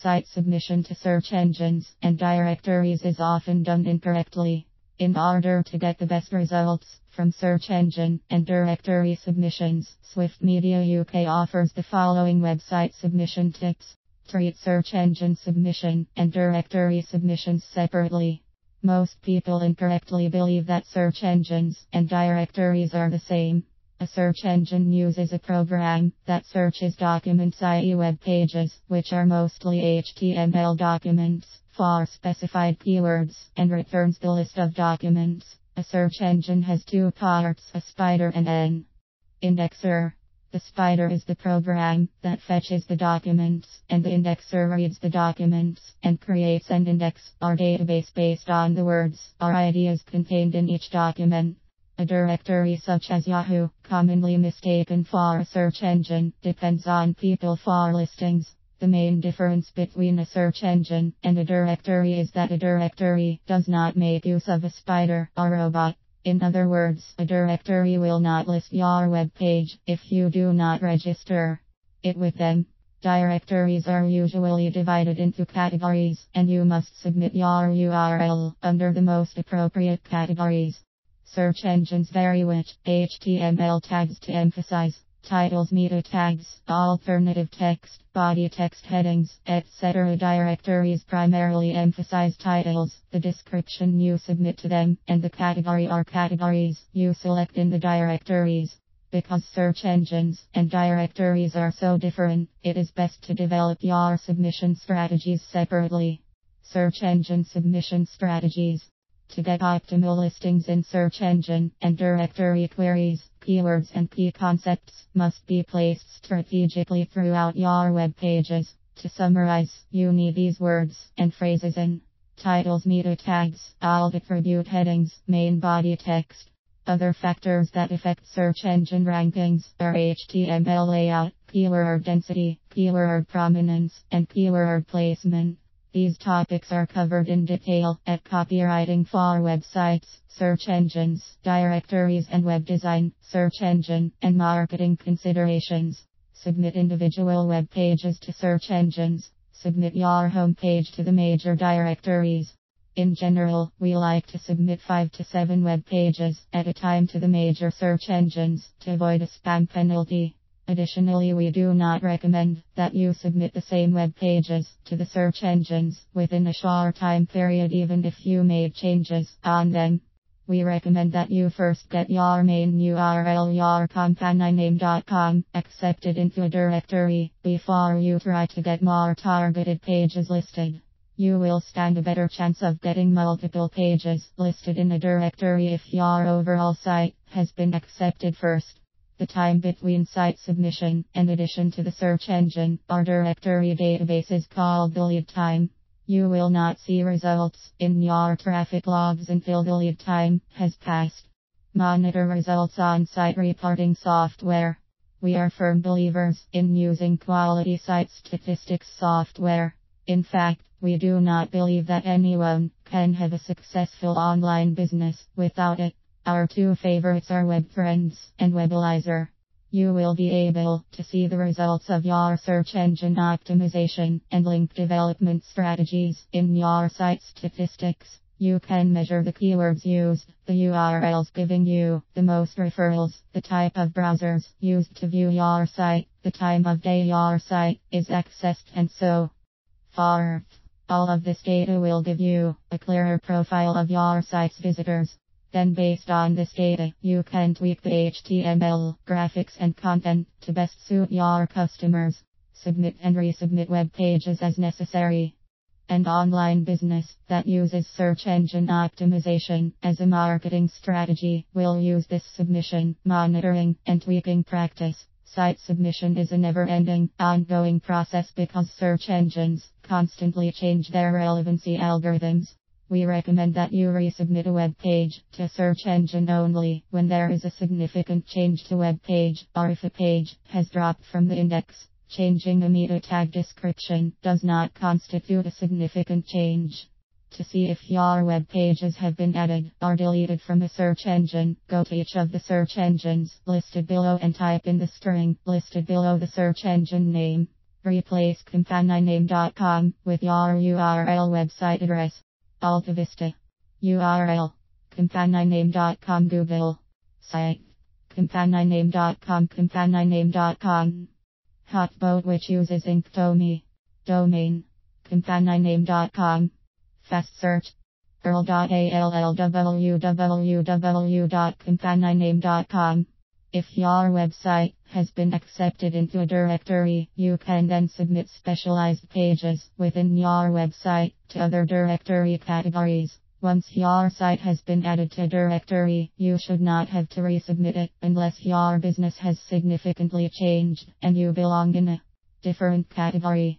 Site submission to search engines and directories is often done incorrectly. In order to get the best results from search engine and directory submissions, Swift Media UK offers the following website submission tips. Treat search engine submission and directory submissions separately. Most people incorrectly believe that search engines and directories are the same. A search engine uses a program that searches documents, i.e. web pages, which are mostly HTML documents, for specified keywords, and returns the list of documents. A search engine has two parts, a spider and an indexer. The spider is the program that fetches the documents, and the indexer reads the documents and creates an index or database based on the words or ideas contained in each document. A directory such as Yahoo, commonly mistaken for a search engine, depends on people for listings. The main difference between a search engine and a directory is that a directory does not make use of a spider or robot. In other words, a directory will not list your web page if you do not register it with them. Directories are usually divided into categories, and you must submit your URL under the most appropriate categories. Search engines vary which HTML tags to emphasize. Titles, meta tags, alternative text, body text headings, etc. Directories primarily emphasize titles, the description you submit to them, and the category or categories you select in the directories. Because search engines and directories are so different, it is best to develop your submission strategies separately. Search engine submission strategies. To get optimal listings in search engine and directory queries, keywords and key concepts must be placed strategically throughout your web pages. To summarize, you need these words and phrases in titles, meta tags, alt attribute headings, main body text. Other factors that affect search engine rankings are HTML layout, keyword density, keyword prominence, and keyword placement. These topics are covered in detail at Copywriting for Websites, Search Engines, Directories and Web Design, Search Engine, and Marketing Considerations. Submit individual web pages to search engines. Submit your home page to the major directories. In general, we like to submit 5 to 7 web pages at a time to the major search engines to avoid a spam penalty. Additionally, we do not recommend that you submit the same web pages to the search engines within a short time period even if you made changes on them. We recommend that you first get your main URL, your companyname.com, accepted into a directory before you try to get more targeted pages listed. You will stand a better chance of getting multiple pages listed in a directory if your overall site has been accepted first. The time between site submission and addition to the search engine or directory database is called the lead time. You will not see results in your traffic logs until the lead time has passed. Monitor results on site reporting software. We are firm believers in using quality site statistics software. In fact, we do not believe that anyone can have a successful online business without it. Our two favorites are WebTrends and Webalizer. You will be able to see the results of your search engine optimization and link development strategies in your site statistics. You can measure the keywords used, the URLs giving you the most referrals, the type of browsers used to view your site, the time of day your site is accessed, and so forth. All of this data will give you a clearer profile of your site's visitors. Then based on this data, you can tweak the HTML, graphics and content to best suit your customers. Submit and resubmit web pages as necessary. An online business that uses search engine optimization as a marketing strategy will use this submission, monitoring, and tweaking practice. Site submission is a never-ending, ongoing process because search engines constantly change their relevancy algorithms. We recommend that you resubmit a web page to search engine only when there is a significant change to web page or if a page has dropped from the index. Changing a meta tag description does not constitute a significant change. To see if your web pages have been added or deleted from a search engine, go to each of the search engines listed below and type in the string listed below the search engine name. Replace companioname.com with your URL website address. AltaVista. URL. companioname.com Google. Site. companioname.com companioname.com. Hotboat which uses Inktomi. Domain. companioname.com. Fast search. www.companioname.com. If your website has been accepted into a directory, you can then submit specialized pages within your website to other directory categories. Once your site has been added to a directory, you should not have to resubmit it unless your business has significantly changed and you belong in a different category.